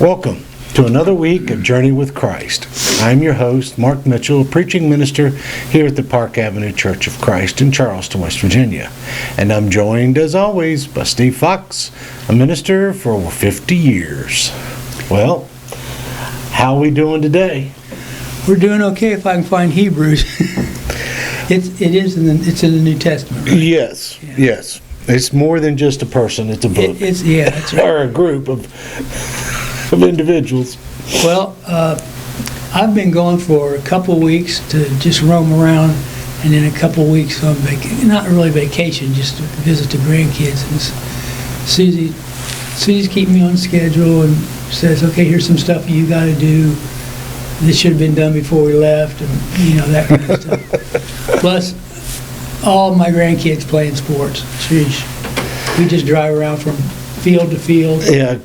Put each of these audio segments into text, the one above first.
Welcome to another week of Journey with Christ. I'm your host, Mark Mitchell, a preaching minister here at the Park Avenue Church of Christ in Charleston, West Virginia. And I'm joined, as always, by Steve Fox, a minister for over 50 years. Well, how are we doing today? We're doing okay if I can find Hebrews. It's in the New Testament, right? Yes, yeah. Yes. It's more than just a person, it's a book. That's right. Or a group of individuals. Well, I've been going for a couple of weeks to just roam around, and then a couple of weeks on not really vacation, just to visit the grandkids. And Susie's keeping me on schedule and says, okay, here's some stuff you got to do. This should have been done before we left, and that kind of stuff. Plus, all my grandkids playing sports. Sheesh. We just drive around from field to field. Yeah.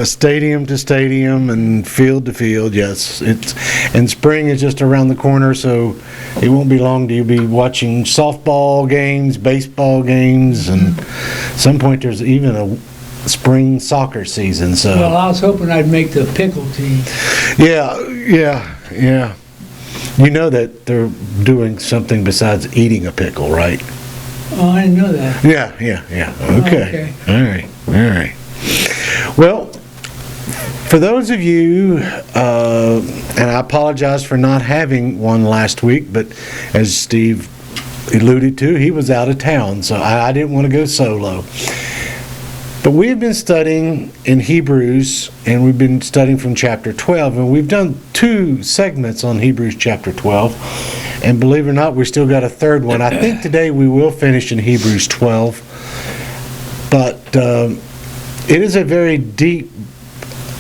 Stadium to stadium and field to field, yes. And spring is just around the corner, so it won't be long till you'll be watching softball games, baseball games, and at some point there's even a spring soccer season. So well, I was hoping I'd make the pickle team. Yeah. You know that they're doing something besides eating a pickle, right? Oh, I didn't know that. Yeah. Okay. All right. Well, for those of you, and I apologize for not having one last week, but as Steve alluded to, he was out of town, so I didn't want to go solo. But we've been studying in Hebrews, and we've been studying from chapter 12, and we've done 2 segments on Hebrews chapter 12, and believe it or not, we still got a third one. I think today we will finish in Hebrews 12, but it is a very deep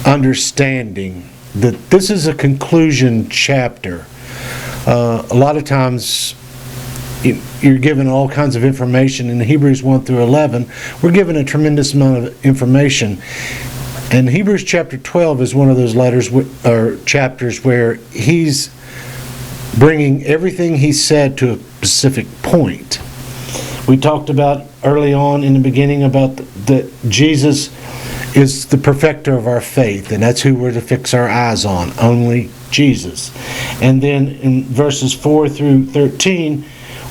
understanding that this is a conclusion chapter. A lot of times you're given all kinds of information in Hebrews 1 through 11. We're given a tremendous amount of information. And Hebrews chapter 12 is one of those letters or chapters where he's bringing everything he said to a specific point. We talked about early on in the beginning about that Jesus is the perfecter of our faith, and that's who we're to fix our eyes on, only Jesus. And then in verses 4 through 13,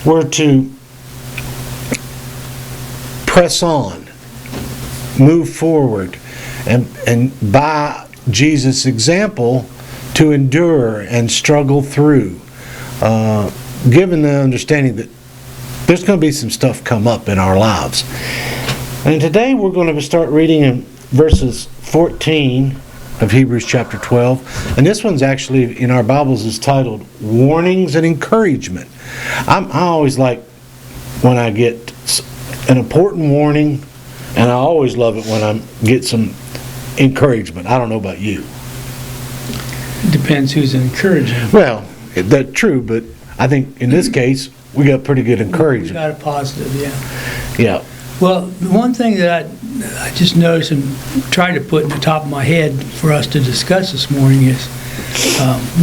we're to press on, move forward, and by Jesus' example, to endure and struggle through, given the understanding that there's going to be some stuff come up in our lives. And today we're going to start reading in verses 14 of Hebrews chapter 12. And this one's actually in our Bibles is titled Warnings and Encouragement. I always like when I get an important warning, and I always love it when I get some encouragement. I don't know about you. It depends who's encouraging. Well, that's true, but I think in this case, we got pretty good encouragement. We got a positive, yeah. Yeah. Well, the one thing that I just noticed and tried to put in the top of my head for us to discuss this morning is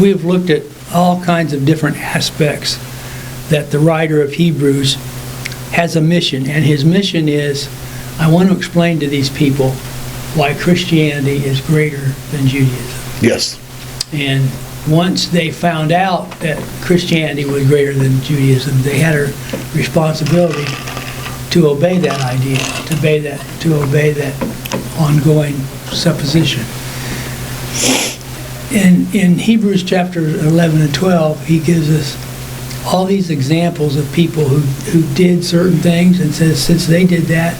we've looked at all kinds of different aspects that the writer of Hebrews has a mission. And his mission is, I want to explain to these people why Christianity is greater than Judaism. Yes. And once they found out that Christianity was greater than Judaism, they had a responsibility to obey that idea, to obey that ongoing supposition. In Hebrews chapter 11 and 12, he gives us all these examples of people who did certain things and says, since they did that,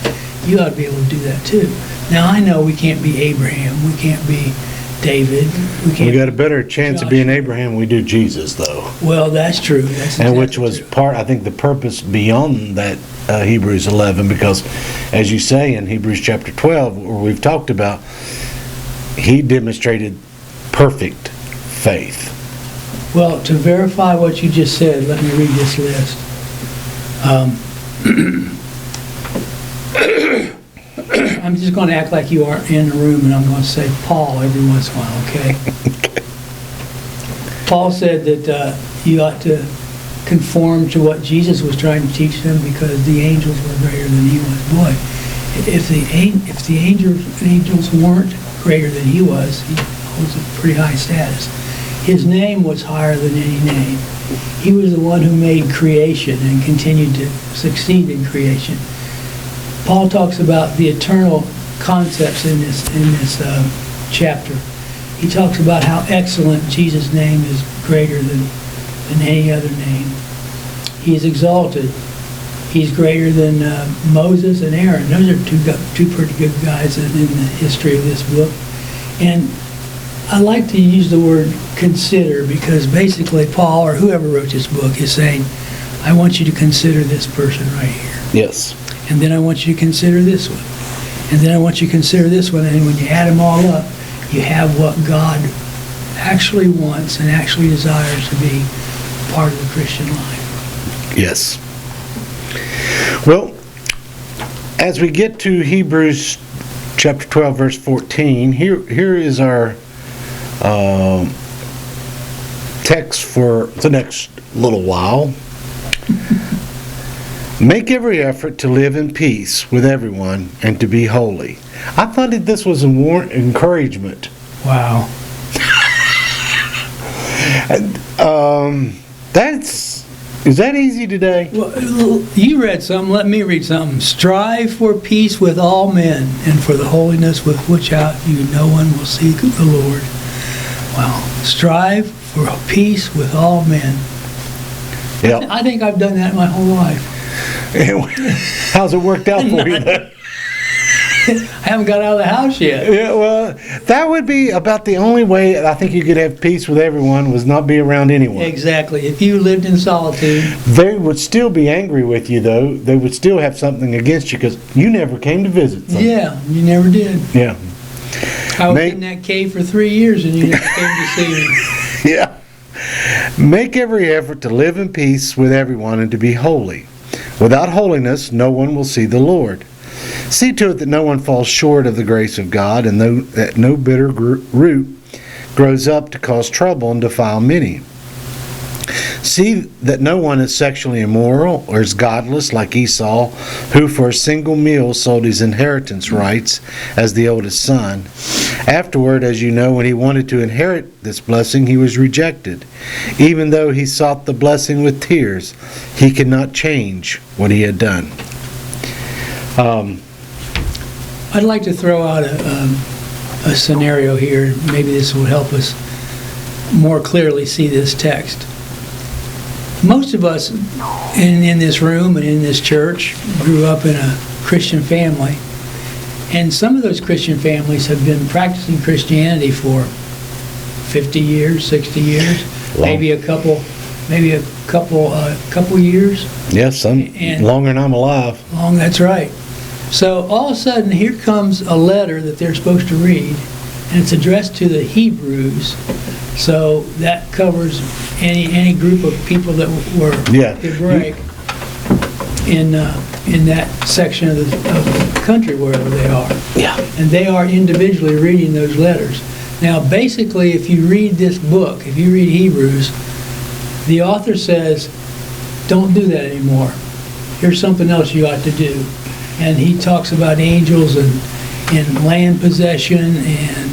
you ought to be able to do that too. Now, I know we can't be Abraham, we can't be David. We got a better chance of being Abraham than we do Jesus, though. Well, that's true. That's exactly and which was true. I think, the purpose beyond that Hebrews 11, because as you say in Hebrews chapter 12, where we've talked about, he demonstrated perfect faith. Well, to verify what you just said, let me read this list. I'm just going to act like you aren't in the room, and I'm going to say Paul every once in a while, okay? Paul said that you ought to conform to what Jesus was trying to teach them because the angels were greater than he was. Boy, if the angels weren't greater than he was a pretty high status. His name was higher than any name. He was the one who made creation and continued to succeed in creation. Paul talks about the eternal concepts in this chapter. He talks about how excellent Jesus' name is, greater than any other name. He is exalted. He's greater than Moses and Aaron. Those are two pretty good guys in the history of this book. And I like to use the word consider, because basically Paul, or whoever wrote this book, is saying, I want you to consider this person right here. Yes. And then I want you to consider this one. And then I want you to consider this one. And when you add them all up, you have what God actually wants and actually desires to be part of the Christian life. Yes. Well, as we get to Hebrews chapter 12, verse 14, here is our text for the next little while. Make every effort to live in peace with everyone and to be holy. I thought that this was an encouragement. Wow. Is that easy today? Well, you read something, let me read something. Strive for peace with all men and for the holiness with which out you no one will see the Lord. Wow. Strive for peace with all men. Yeah. I think I've done that my whole life. How's it worked out for you then? I haven't got out of the house yet. Yeah, well, that would be about the only way I think you could have peace with everyone, was not be around anyone. Exactly. If you lived in solitude. They would still be angry with you, though. They would still have something against you because you never came to visit them. Yeah, you never did. Yeah. I was in that cave for 3 years and you never came to see me. Yeah. Make every effort to live in peace with everyone and to be holy. Without holiness, no one will see the Lord. See to it that no one falls short of the grace of God, and that no bitter root grows up to cause trouble and defile many. See that no one is sexually immoral or is godless like Esau, who for a single meal sold his inheritance rights as the oldest son. Afterward, as you know, when he wanted to inherit this blessing, he was rejected. Even though he sought the blessing with tears, he could not change what he had done. I'd like to throw out a scenario here. Maybe this will help us more clearly see this text. Most of us in this room and in this church grew up in a Christian family. And some of those Christian families have been practicing Christianity for 50 years, 60 years, Long. maybe a couple years. Yes, longer than I'm alive. Long, that's right. So all of a sudden, here comes a letter that they're supposed to read, and it's addressed to the Hebrews. So that covers any group of people that were Hebraic in that section of the country, wherever they are. Yeah. And they are individually reading those letters. Now, basically, if you read this book, if you read Hebrews, the author says, don't do that anymore. Here's something else you ought to do. And he talks about angels and land possession and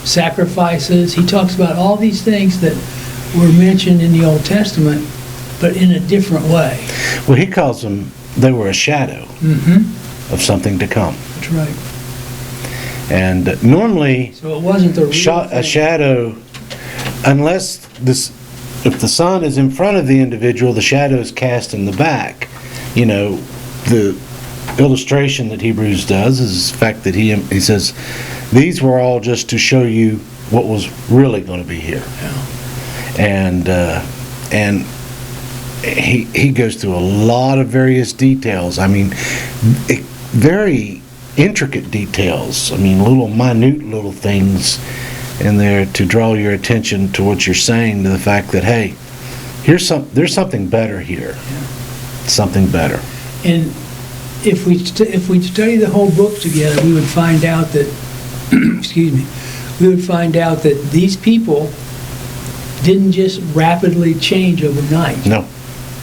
sacrifices. He talks about all these things that were mentioned in the Old Testament, but in a different way. Well, he calls them, they were a shadow of something to come. That's right. And normally, so it wasn't the real a shadow, unless if the sun is in front of the individual, the shadow is cast in the back. You know, the illustration that Hebrews does is the fact that he says, these were all just to show you what was really going to be here. Yeah. And he goes through a lot of various details. I mean, very intricate details. I mean, minute little things in there to draw your attention to what you're saying, to the fact that, hey, there's something better here. Yeah. Something better. And if we study the whole book together, we would find out that we would find out that these people didn't just rapidly change overnight. No.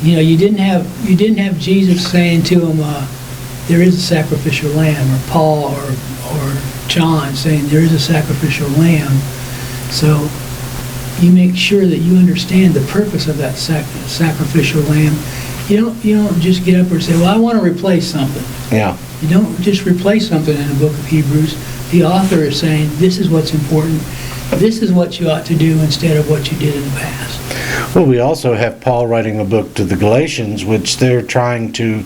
You know, you didn't have Jesus saying to them, there is a sacrificial lamb, or Paul or John saying there is a sacrificial lamb. So you make sure that you understand the purpose of that sacrificial lamb. You don't just get up and say, well, I want to replace something. Yeah. You don't just replace something in the book of Hebrews. The author is saying, this is what's important. This is what you ought to do instead of what you did in the past. Well, we also have Paul writing a book to the Galatians, which they're trying to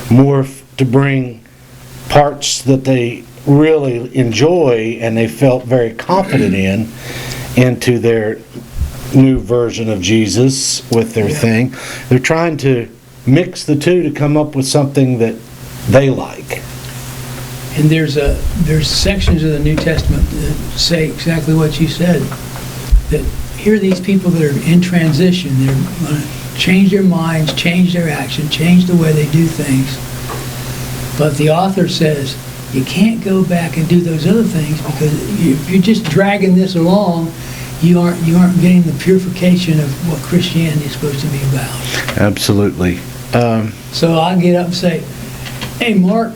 morph to bring parts that they really enjoy and they felt very confident in into their new version of Jesus with their thing. They're trying to mix the two to come up with something that they like. And there's sections of the New Testament that say exactly what you said. That here are these people that are in transition. They're going to change their minds, change their action, change the way they do things. But the author says you can't go back and do those other things because if you're just dragging this along, you aren't getting the purification of what Christianity is supposed to be about. Absolutely. So I'll get up and say, "Hey, Mark,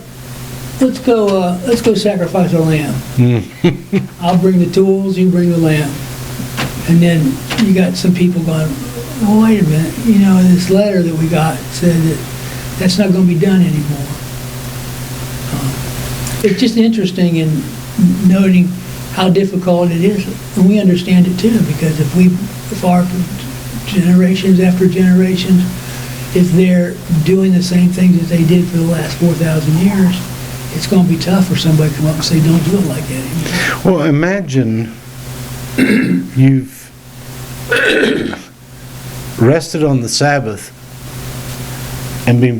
let's go sacrifice a lamb. I'll bring the tools, you bring the lamb." And then you got some people going, "Well, wait a minute. This letter that we got said that that's not going to be done anymore." It's just interesting in noting how difficult it is, and we understand it too, because if our generations after generations, if they're doing the same things that they did for the last 4,000 years, it's going to be tough for somebody to come up and say, don't do it like that anymore. Well, imagine you've rested on the Sabbath and been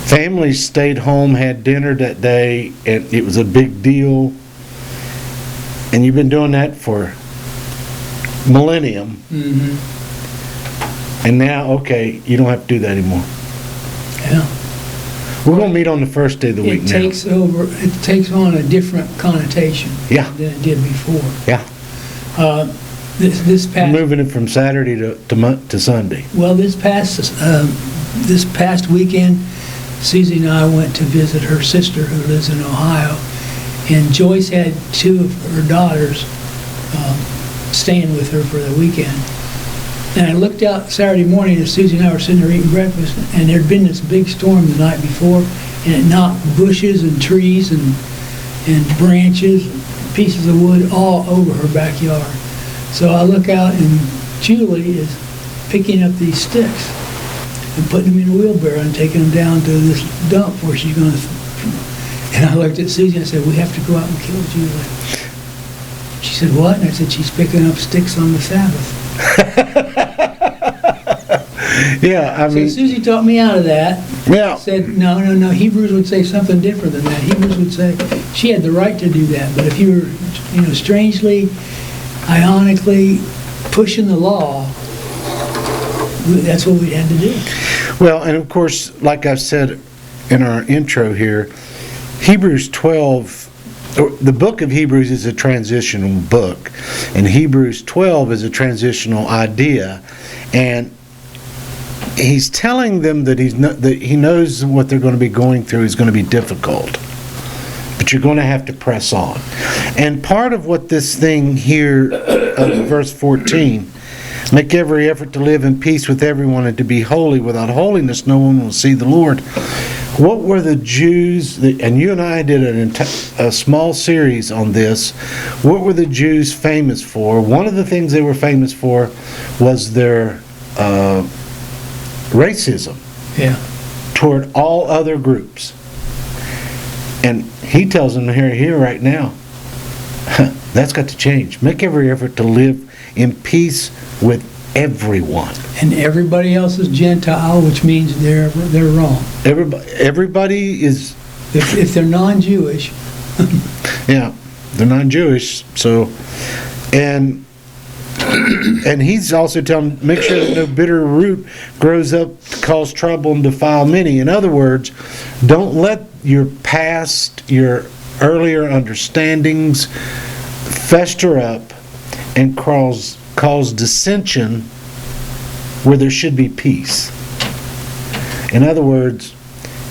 families stayed home, had dinner that day, and it was a big deal. And you've been doing that for millennium. Mm-hmm. And now, okay, you don't have to do that anymore. Yeah. We're going to meet on the first day of the week now. It takes on a different connotation Yeah. than it did before. Yeah. This past Moving it from Saturday to Sunday. Well, this past weekend, Susie and I went to visit her sister who lives in Ohio, and Joyce had two of her daughters staying with her for the weekend. And I looked out Saturday morning as Susie and I were sitting there eating breakfast, and there'd been this big storm the night before, and it knocked bushes and trees and branches, pieces of wood all over her backyard. So I look out, and Julie is picking up these sticks and putting them in a wheelbarrow and taking them down to this dump where she's going to... And I looked at Susie and I said, we have to go out and kill Julie. She said, what? And I said, she's picking up sticks on the Sabbath. Yeah, I mean... So Susie talked me out of that. Yeah. Said, no, Hebrews would say something different than that. Hebrews would say she had the right to do that. But if you were, strangely, ionically pushing the law, that's what we had to do. Well, and of course, like I said in our intro here, Hebrews 12, the book of Hebrews is a transitional book, and Hebrews 12 is a transitional idea, and he's telling them that he knows what they're going to be going through is going to be difficult, but you're going to have to press on. And part of what this thing here, verse 14, make every effort to live in peace with everyone and to be holy. Without holiness, no one will see the Lord. What were the Jews, and you and I did a small series on this, what were the Jews famous for? One of the things they were famous for was their racism toward all other groups. And he tells them here right now, that's got to change. Make every effort to live in peace with everyone. And everybody else is Gentile, which means they're wrong. Everybody is... If they're non-Jewish. Yeah, they're non-Jewish, so... And he's also telling them, make sure that no bitter root grows up to cause trouble and defile many. In other words, don't let your past, your earlier understandings fester up and cause dissension where there should be peace. In other words,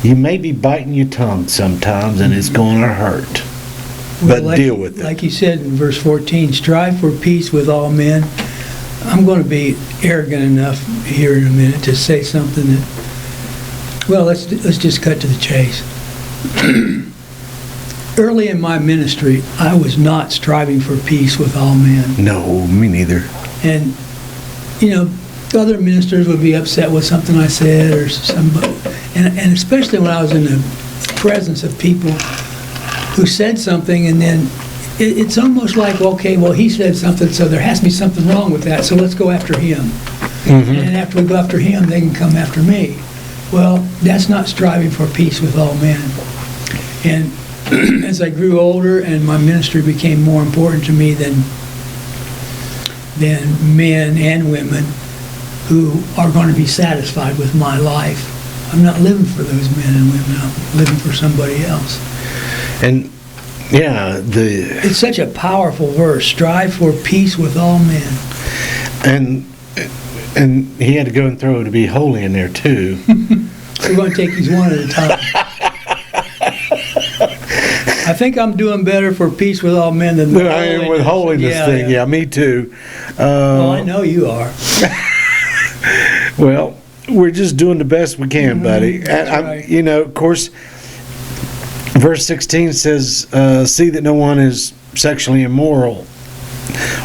You may be biting your tongue sometimes, and it's going to hurt. Well, But deal with it. Like you said in verse 14, strive for peace with all men. I'm going to be arrogant enough here in a minute to say something that, well, let's just cut to the chase. Early in my ministry, I was not striving for peace with all men. No, me neither. And, other ministers would be upset with something I said or somebody. And especially when I was in the presence of people who said something, and then it's almost like, okay, well, he said something, so there has to be something wrong with that, so let's go after him. And then after we go after him, they can come after me. Well, that's not striving for peace with all men. And as I grew older and my ministry became more important to me than men and women who are going to be satisfied with my life, I'm not living for those men and women. I'm living for somebody else. And yeah, It's such a powerful verse. Strive for peace with all men. and he had to go and throw to be holy in there too. We're going to take these one at a time. I think I'm doing better for peace with all men than the I am with holiness thing. Yeah, me too. Well, I know you are. Well, we're just doing the best we can, buddy. That's And right. of course, verse 16 says, see that no one is sexually immoral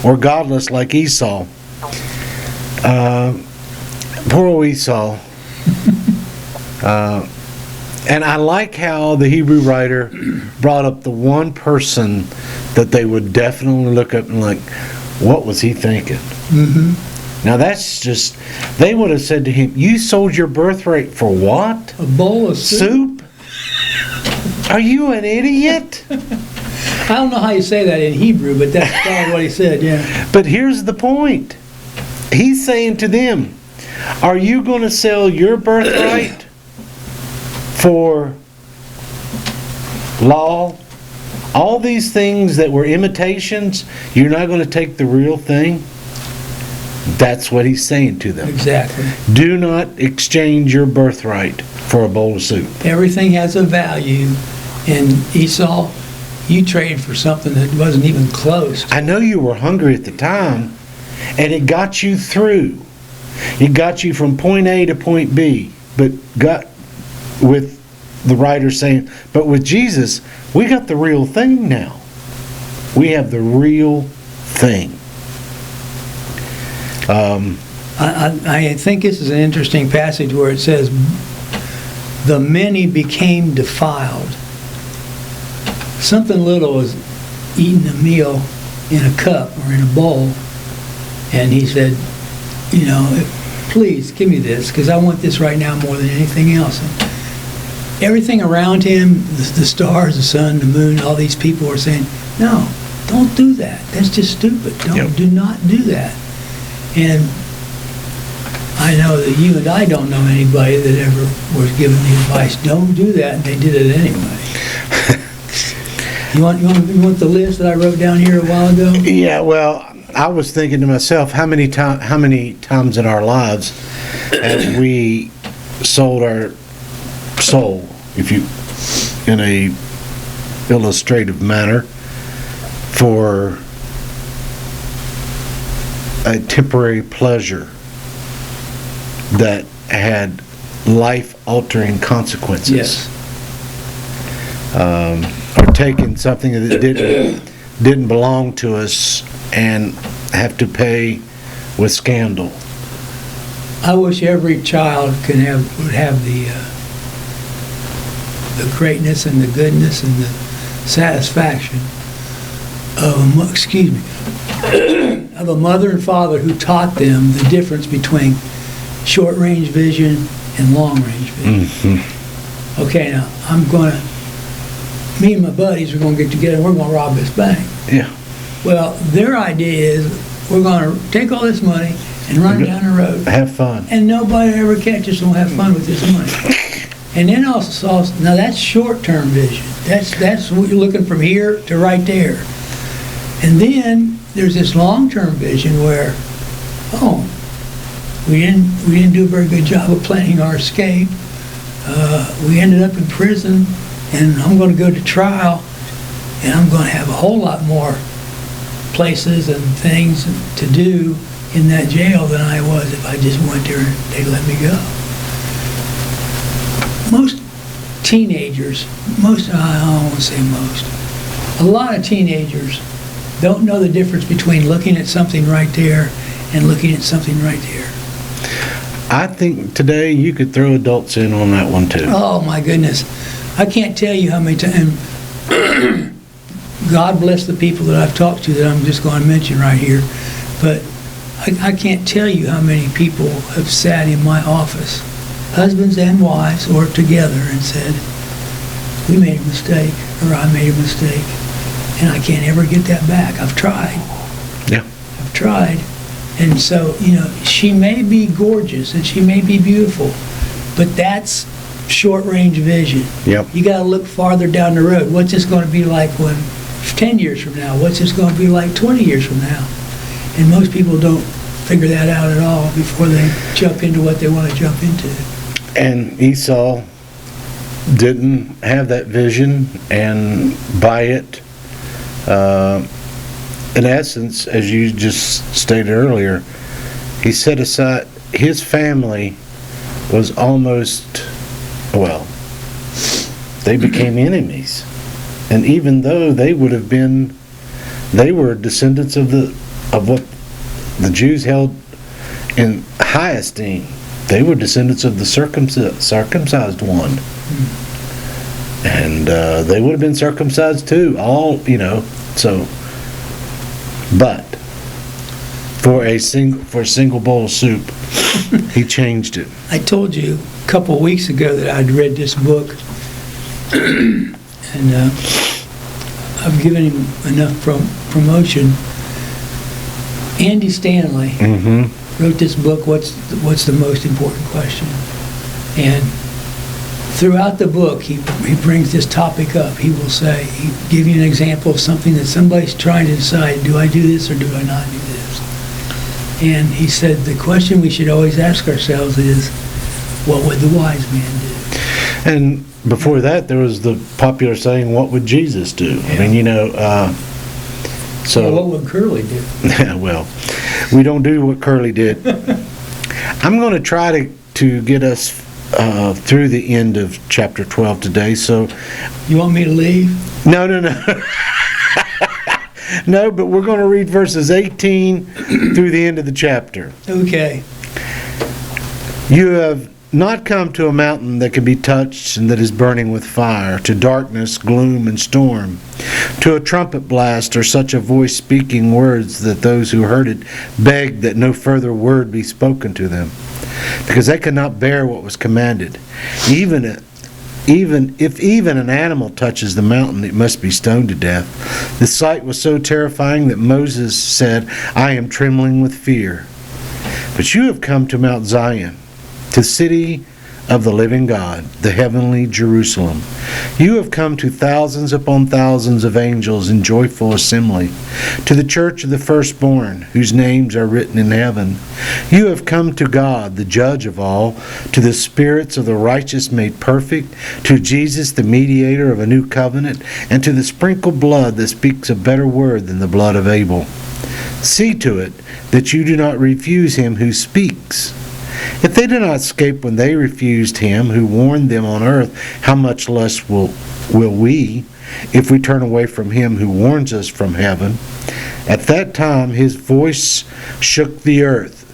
or godless like Esau. Poor old Esau. And I like how the Hebrew writer brought up the one person that they would definitely look up and like, what was he thinking? Mm-hmm. Now that's just, they would have said to him, you sold your birthright for what? A bowl of soup? Are you an idiot? I don't know how you say that in Hebrew, but that's probably what he said, yeah. But here's the point. He's saying to them, are you going to sell your birthright for law? All these things that were imitations, you're not going to take the real thing? That's what he's saying to them. Exactly. Do not exchange your birthright for a bowl of soup. Everything has a value, and Esau, you traded for something that wasn't even close. I know you were hungry at the time, and it got you through. It got you from point A to point B, but got with the writer saying, but with Jesus, we got the real thing now. We have the real thing. I think this is an interesting passage where it says, the many became defiled. Something little was eating a meal in a cup or in a bowl, and he said, please give me this, because I want this right now more than anything else. And everything around him, the stars, the sun, the moon, all these people were saying, no, don't do that. That's just stupid. Do not do that. And I know that you and I don't know anybody that ever was given the advice, don't do that, and they did it anyway. You want the list that I wrote down here a while ago? Yeah, well, I was thinking to myself, how many times in our lives have we sold our soul, in a illustrative manner, for a temporary pleasure that had life-altering consequences. Yes. Or taking something that didn't belong to us and have to pay with scandal. I wish every child would have the greatness and the goodness and the satisfaction of a mother and father who taught them the difference between short-range vision and long-range vision. Mm-hmm. Okay, now me and my buddies are going to get together and we're going to rob this bank. Yeah. Well, their idea is we're going to take all this money and run down the road. Have fun. And nobody ever catch us and we'll have fun with this money. And then also, now that's short-term vision. That's what you're looking from here to right there. And then there's this long-term vision where, we didn't do a very good job of planning our escape. we ended up in prison, and I'm going to go to trial, and I'm going to have a whole lot more places and things to do in that jail than I was if I just went there and they let me go. Most teenagers, I don't want to say most, a lot of teenagers don't know the difference between looking at something right there and looking at something right there. I think today you could throw adults in on that one too. Oh my goodness. I can't tell you how many times, God bless the people that I've talked to that I'm just going to mention right here, but I can't tell you how many people have sat in my office, husbands and wives, or together, and said, we made a mistake, or I made a mistake, and I can't ever get that back. I've tried. Yeah. I've tried. And so, she may be gorgeous and she may be beautiful, but that's short-range vision. Yep. You got to look farther down the road. What's this going to be like 10 years from now? What's this going to be like 20 years from now? And most people don't figure that out at all before they jump into what they want to jump into. And Esau didn't have that vision, and by it, in essence, as you just stated earlier, he set aside, his family was almost, they became enemies. And even though they were descendants of what the Jews held in high esteem. They were descendants of the circumcised one. And they would have been circumcised too, but for a single bowl of soup, he changed it. I told you a couple of weeks ago that I'd read this book, and I've given him enough promotion. Andy Stanley wrote this book, What's the Most Important Question? And throughout the book, he brings this topic up. He will say, he'll give you an example of something that somebody's trying to decide, do I do this or do I not do this? And he said, the question we should always ask ourselves is, what would the wise man do? And before that, there was the popular saying, what would Jesus do? Yeah. I mean, so... Well, what would Curly do? Well, we don't do what Curly did. I'm going to try to get us through the end of chapter 12 today, so... You want me to leave? No. No, but we're going to read verses 18 through the end of the chapter. Okay. You have not come to a mountain that can be touched and that is burning with fire, to darkness, gloom, and storm, to a trumpet blast or such a voice speaking words that those who heard it begged that no further word be spoken to them, because they could not bear what was commanded. Even if an animal touches the mountain, it must be stoned to death. The sight was so terrifying that Moses said, I am trembling with fear. But you have come to Mount Zion, to the city of the living God, the heavenly Jerusalem. You have come to thousands upon thousands of angels in joyful assembly, to the church of the firstborn, whose names are written in heaven. You have come to God, the judge of all, to the spirits of the righteous made perfect, to Jesus, the mediator of a new covenant, and to the sprinkled blood that speaks a better word than the blood of Abel. See to it that you do not refuse him who speaks. If they did not escape when they refused him who warned them on earth, how much less will we, if we turn away from him who warns us from heaven? At that time his voice shook the earth,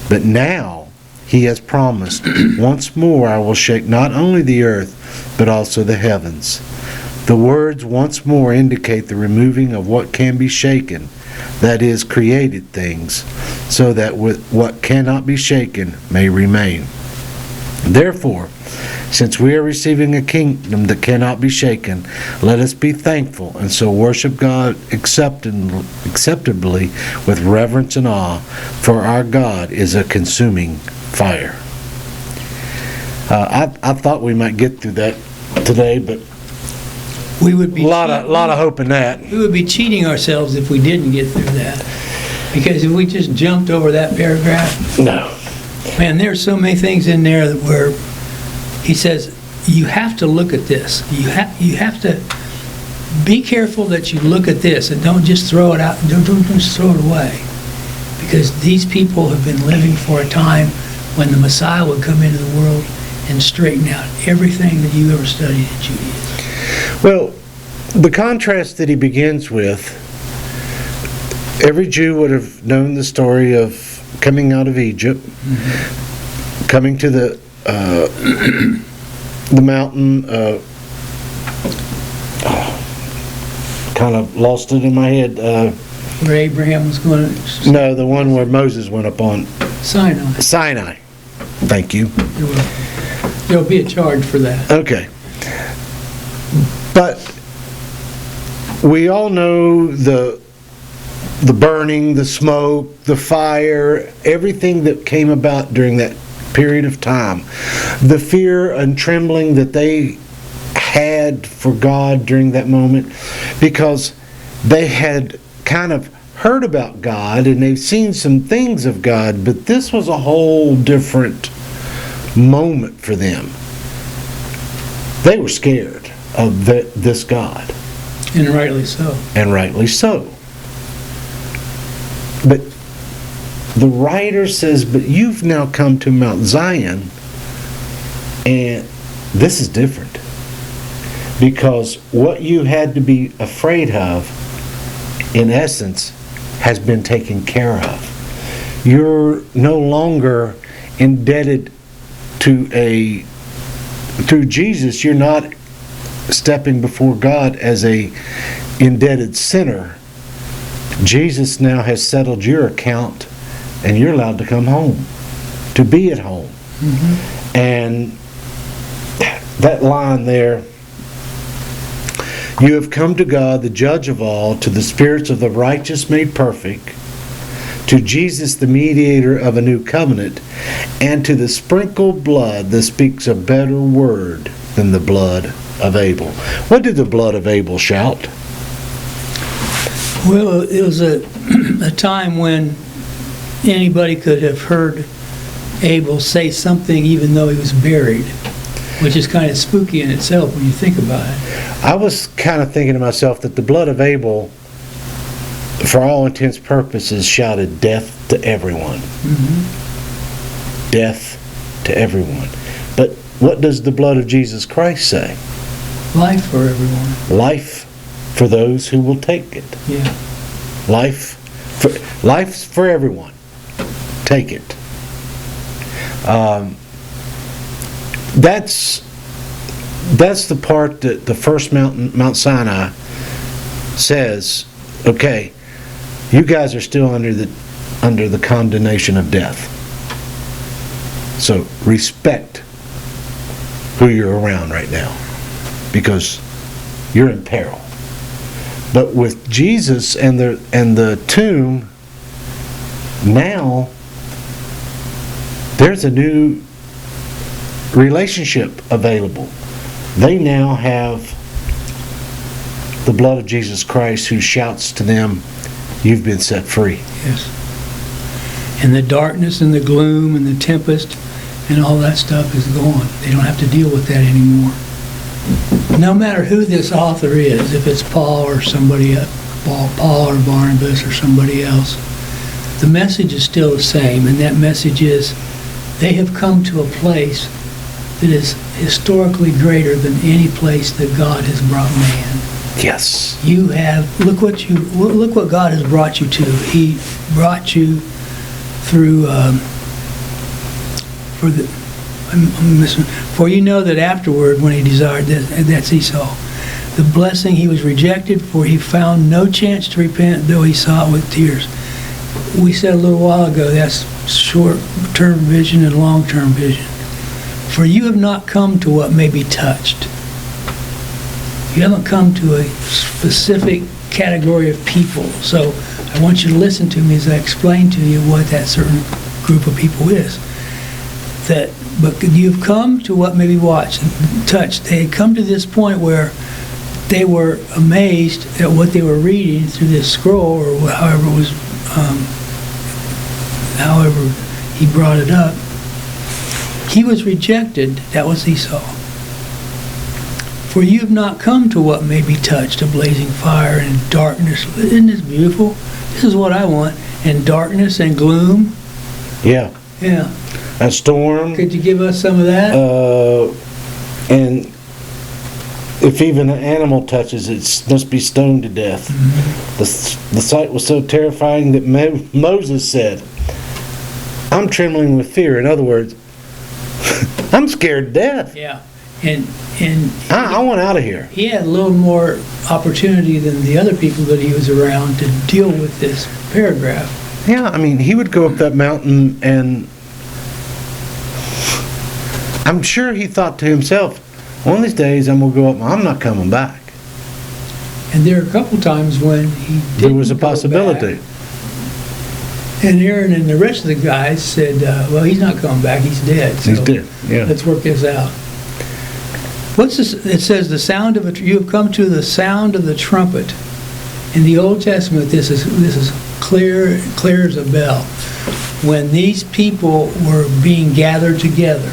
but now he has promised, once more I will shake not only the earth, but also the heavens. The words once more indicate the removing of what can be shaken, that is, created things, so that what cannot be shaken may remain. Therefore, since we are receiving a kingdom that cannot be shaken, let us be thankful and so worship God acceptably with reverence and awe, for our God is a consuming fire. I thought we might get through that today, but We would be a lot of hope in that. We would be cheating ourselves if we didn't get through that. Because if we just jumped over that paragraph, No. man, there's so many things in there where he says, you have to look at this. You have to be careful that you look at this and don't just throw it out. Don't just throw it away, because these people have been living for a time when the Messiah would come into the world and straighten out everything that you ever studied in Judaism. Well, the contrast that he begins with, every Jew would have known the story of coming out of Egypt, coming to the mountain. Kind of lost it in my head. Where Abraham was going to... No, the one where Moses went up on Sinai. Sinai. Thank you. There'll be a charge for that. Okay. But we all know the burning, the smoke, the fire, everything that came about during that period of time. The fear and trembling that they had for God during that moment, because they had kind of heard about God and they've seen some things of God, but this was a whole different moment for them. They were scared of this God. And rightly so. And rightly so. But the writer says, but you've now come to Mount Zion, and this is different. Because what you had to be afraid of, in essence, has been taken care of. You're no longer indebted to through Jesus, you're not stepping before God as a indebted sinner. Jesus now has settled your account, and you're allowed to come home, to be at home. And that line there, you have come to God, the judge of all, to the spirits of the righteous made perfect, to Jesus, the mediator of a new covenant, and to the sprinkled blood that speaks a better word than the blood of Abel. What did the blood of Abel shout? Well, it was a time when anybody could have heard Abel say something even though he was buried, which is kind of spooky in itself when you think about it. I was kind of thinking to myself that the blood of Abel, for all intents and purposes, shouted death to everyone. Death to everyone. But what does the blood of Jesus Christ say? Life for everyone. Life for those who will take it. Yeah. Life's for everyone. Take it. That's the part that the first Mount Sinai says, okay, you guys are still under the condemnation of death. So respect who you're around right now, because you're in peril. But with Jesus and the tomb, now there's a new relationship available. They now have the blood of Jesus Christ, who shouts to them, you've been set free. Yes. And the darkness and the gloom and the tempest and all that stuff is gone. They don't have to deal with that anymore. No matter who this author is, if it's Paul or somebody else, Paul or Barnabas or somebody else, the message is still the same, and that message is they have come to a place that is historically greater than any place that God has brought man. Yes. You have, look what God has brought you to. He brought you through, for you know that afterward, when he desired that's Esau, the blessing he was rejected, for he found no chance to repent, though he saw it with tears. We said a little while ago, that's short-term vision and long-term vision. For you have not come to what may be touched. You haven't come to a specific category of people. So I want you to listen to me as I explain to you what that certain group of people is. But you've come to what may be watched and touched. They had come to this point where they were amazed at what they were reading through this scroll, or however it was, however he brought it up. He was rejected. That was Esau. For you've not come to what may be touched, a blazing fire and darkness. Isn't this beautiful? This is what I want. And darkness and gloom. Yeah. Yeah. A storm. Could you give us some of that? And if even an animal touches it, must be stoned to death. Mm-hmm. The sight was so terrifying that Moses said, I'm trembling with fear. In other words, I'm scared to death. Yeah. And I want out of here. he had a little more opportunity than the other people that he was around to deal with this paragraph. Yeah, I mean, he would go up that mountain and I'm sure he thought to himself, one of these days I'm going to go up and I'm not coming back. And there are a couple times when he didn't There was a go possibility. back. And Aaron and the rest of the guys said, well, he's not coming back, he's dead. So He's dead, yeah. let's work this out. What's this? It says the sound of you have come to the sound of the trumpet. In the Old Testament, this is clear as a bell. When these people were being gathered together,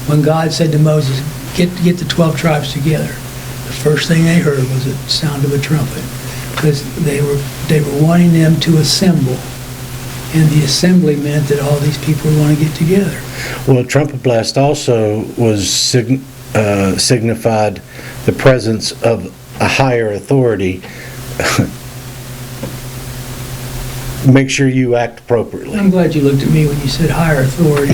when God said to Moses, get the 12 tribes together, the first thing they heard was the sound of a trumpet, because they were wanting them to assemble, and the assembly meant that all these people were going to get together. Well, a trumpet blast also was signified the presence of a higher authority. Make sure you act appropriately. I'm glad you looked at me when you said higher authority.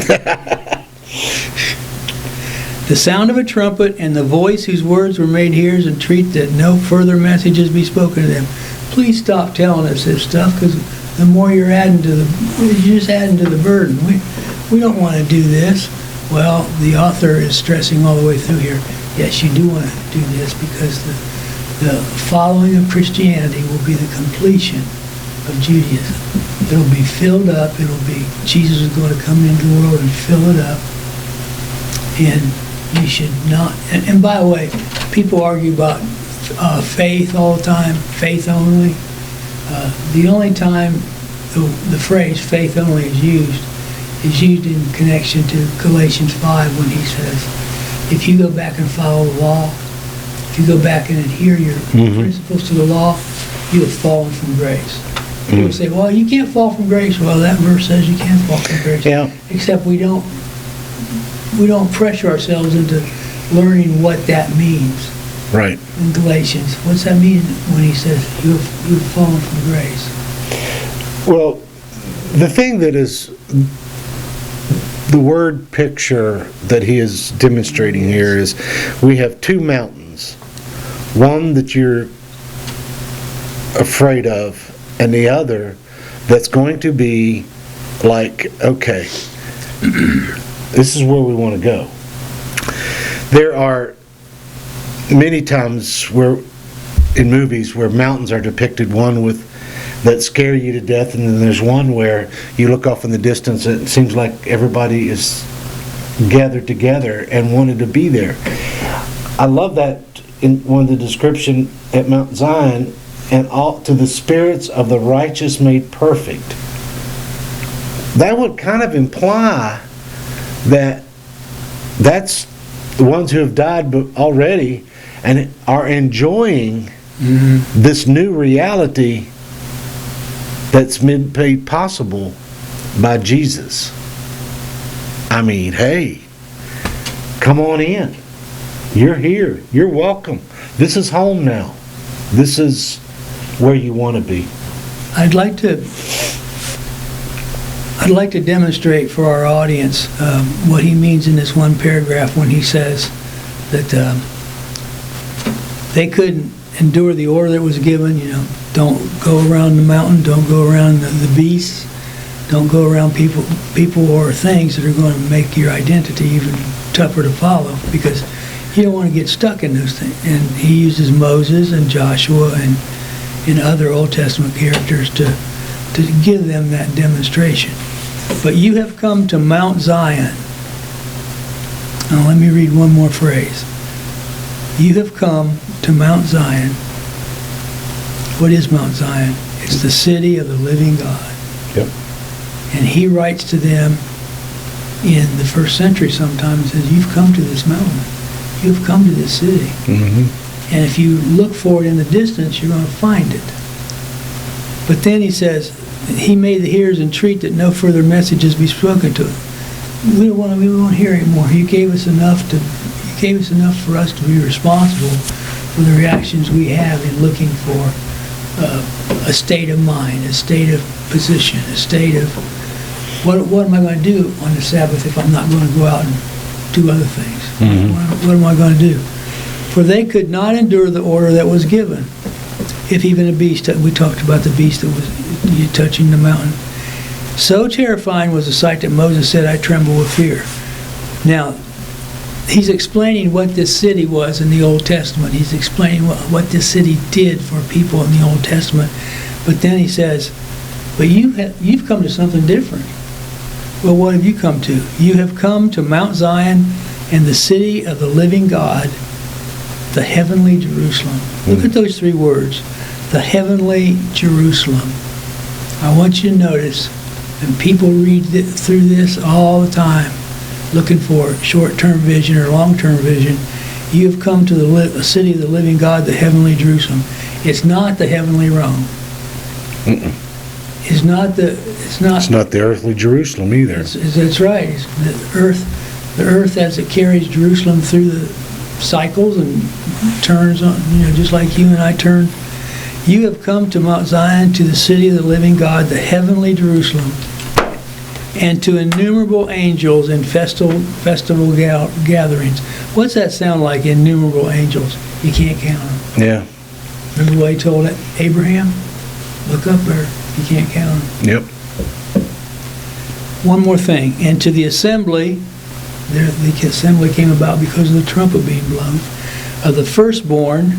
The sound of a trumpet and the voice whose words were made hears entreat that no further messages be spoken to them. Please stop telling us this stuff, because the more you're just adding to the burden. We don't want to do this. Well, the author is stressing all the way through here, yes, you do want to do this, because the following of Christianity will be the completion of Judaism. It'll be filled up. Jesus is going to come into the world and fill it up. And you should not, and by the way, people argue about faith all the time, faith only. The only time the phrase faith only is used in connection to Galatians 5, when he says, if you go back and follow the law, if you go back and adhere your principles to the law, you have fallen from grace. People say, well, you can't fall from grace. Well, that verse says you can't fall from grace. Yeah. Except we don't pressure ourselves into learning what that means. Right. In Galatians, what's that mean when he says you've fallen from grace? Well, the thing that is the word picture that he is demonstrating here is we have two mountains. One that you're afraid of, and the other that's going to be like, okay, this is where we want to go. There are many times where in movies where mountains are depicted, one with that scare you to death, and then there's one where you look off in the distance and it seems like everybody is gathered together and wanted to be there. I love that in one of the description at Mount Zion, and all to the spirits of the righteous made perfect. That would kind of imply that that's the ones who have died already and are enjoying this new reality that's been made possible by Jesus. I mean, hey, come on in. You're here. You're welcome. This is home now. This is where you want to be. I'd like to demonstrate for our audience what he means in this one paragraph when he says that they couldn't endure the order that was given. Don't go around the mountain, don't go around the beasts, don't go around people or things that are going to make your identity even tougher to follow, because you don't want to get stuck in those things. And he uses Moses and Joshua and other Old Testament characters to give them that demonstration. But you have come to Mount Zion. Now let me read one more phrase. You have come to Mount Zion. What is Mount Zion? It's the city of the living God. Yep. And he writes to them in the first century sometimes, says, you've come to this mountain. you've come to this city. Mm-hmm. And if you look for it in the distance, you're going to find it. But then he says, he made the hearers entreat that no further messages be spoken to them. We don't want to hear anymore. You gave us enough for us to be responsible for the reactions we have in looking for a state of mind, a state of position, a state of what am I going to do on the Sabbath if I'm not going to go out and do other things? Mm-hmm. What am I going to do? For they could not endure the order that was given. If even a beast, we talked about the beast that was touching the mountain. So terrifying was the sight that Moses said, I tremble with fear. Now, he's explaining what this city was in the Old Testament. He's explaining what this city did for people in the Old Testament. But then he says, but you've come to something different. Well, what have you come to? You have come to Mount Zion and the city of the living God, the heavenly Jerusalem. Look at those three words, the heavenly Jerusalem. I want you to notice, and people read through this all the time, looking for short-term vision or long-term vision. You have come to the city of the living God, the heavenly Jerusalem. It's not the heavenly Rome. Mm-mm. It's not the earthly Jerusalem either. That's right. It's the earth as it carries Jerusalem through the cycles and turns on, just like you and I turn. You have come to Mount Zion, to the city of the living God, the heavenly Jerusalem, and to innumerable angels in festival gatherings. What's that sound like, innumerable angels? You can't count them. Yeah. Remember what he told Abraham? Look up there. You can't count them. Yep. One more thing. And to the assembly, the assembly came about because of the trumpet being blown, of the firstborn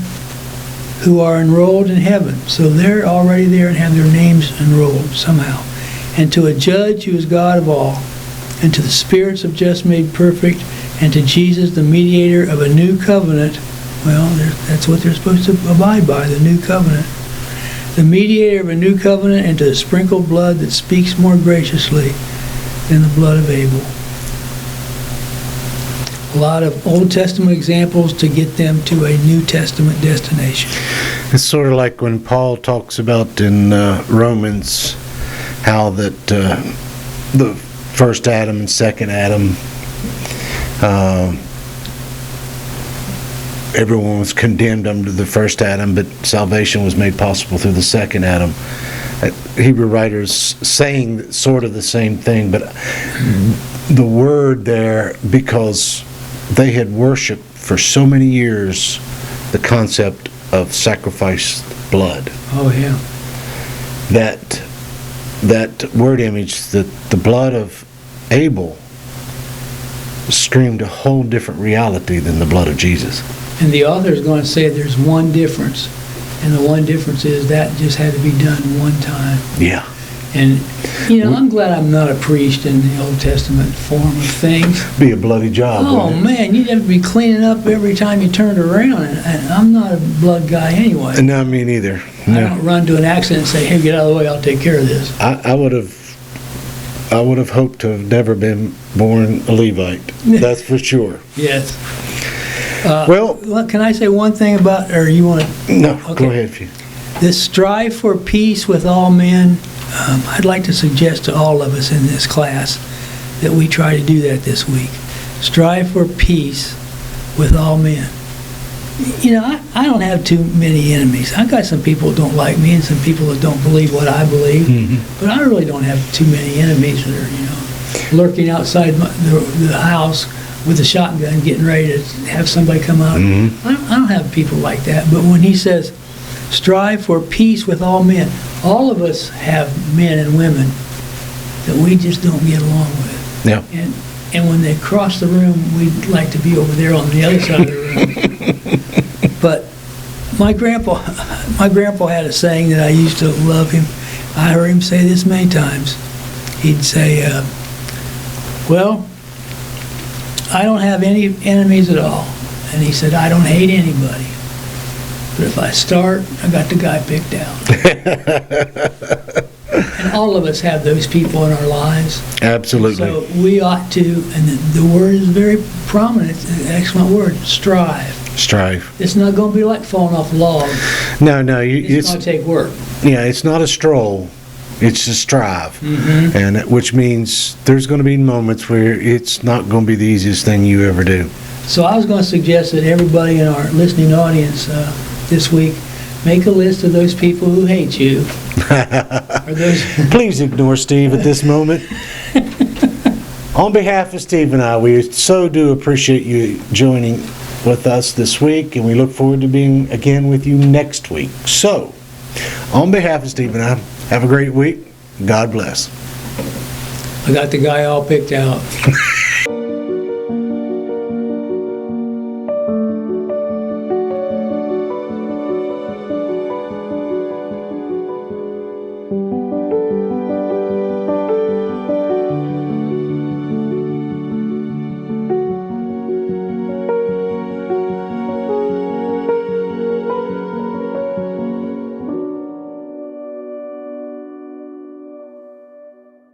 who are enrolled in heaven. So they're already there and have their names enrolled somehow. And to a judge who is God of all, and to the spirits of just made perfect, and to Jesus, the mediator of a new covenant. Well, that's what they're supposed to abide by, the new covenant. The mediator of a new covenant, and to the sprinkled blood that speaks more graciously than the blood of Abel. A lot of Old Testament examples to get them to a New Testament destination. It's sort of like when Paul talks about in Romans how that the first Adam and second Adam, everyone was condemned under the first Adam, but salvation was made possible through the second Adam. Hebrew writers saying sort of the same thing, but the word there, because they had worshipped for so many years the concept of sacrificed blood. Oh, yeah. That word image, that the blood of Abel screamed a whole different reality than the blood of Jesus. And the author is going to say there's one difference, and the one difference is that just had to be done one time. Yeah. And, I'm glad I'm not a priest in the Old Testament form of things. Be a bloody job. Oh, man, you'd have to be cleaning up every time you turned around, and I'm not a blood guy anyway. No, me neither. No. I don't run to an accident and say, hey, get out of the way, I'll take care of this. I would have hoped to have never been born a Levite. That's for sure. Yes. Well, can I say one thing about, or you want to? No, okay. Go ahead. If you. This strive for peace with all men, I'd like to suggest to all of us in this class that we try to do that this week. Strive for peace with all men. I don't have too many enemies. I've got some people that don't like me and some people that don't believe what I believe, Mm-hmm. but I really don't have too many enemies that are, lurking outside the house with a shotgun getting ready to have somebody come out. Mm-hmm. I don't have people like that. But when he says, strive for peace with all men, all of us have men and women that we just don't get along with. Yeah. And when they cross the room, we'd like to be over there on the other side of the room. But my grandpa had a saying that I used to love him. I heard him say this many times. He'd say, well, I don't have any enemies at all. And he said, I don't hate anybody. But if I start, I got the guy picked out. And all of us have those people in our lives. Absolutely. So we ought to, and the word is very prominent, it's an excellent word, strive. Strive. It's not going to be like falling off a log. No, It's going to take work. it's not a stroll. It's a strive, and which means there's going to be moments where it's not going to be the easiest thing you ever do. So I was going to suggest that everybody in our listening audience this week make a list of those people who hate you. Or those Please ignore Steve at this moment. On behalf of Steve and I, we so do appreciate you joining with us this week, and we look forward to being again with you next week. So, on behalf of Steve and I, have a great week. God bless. I got the guy all picked out.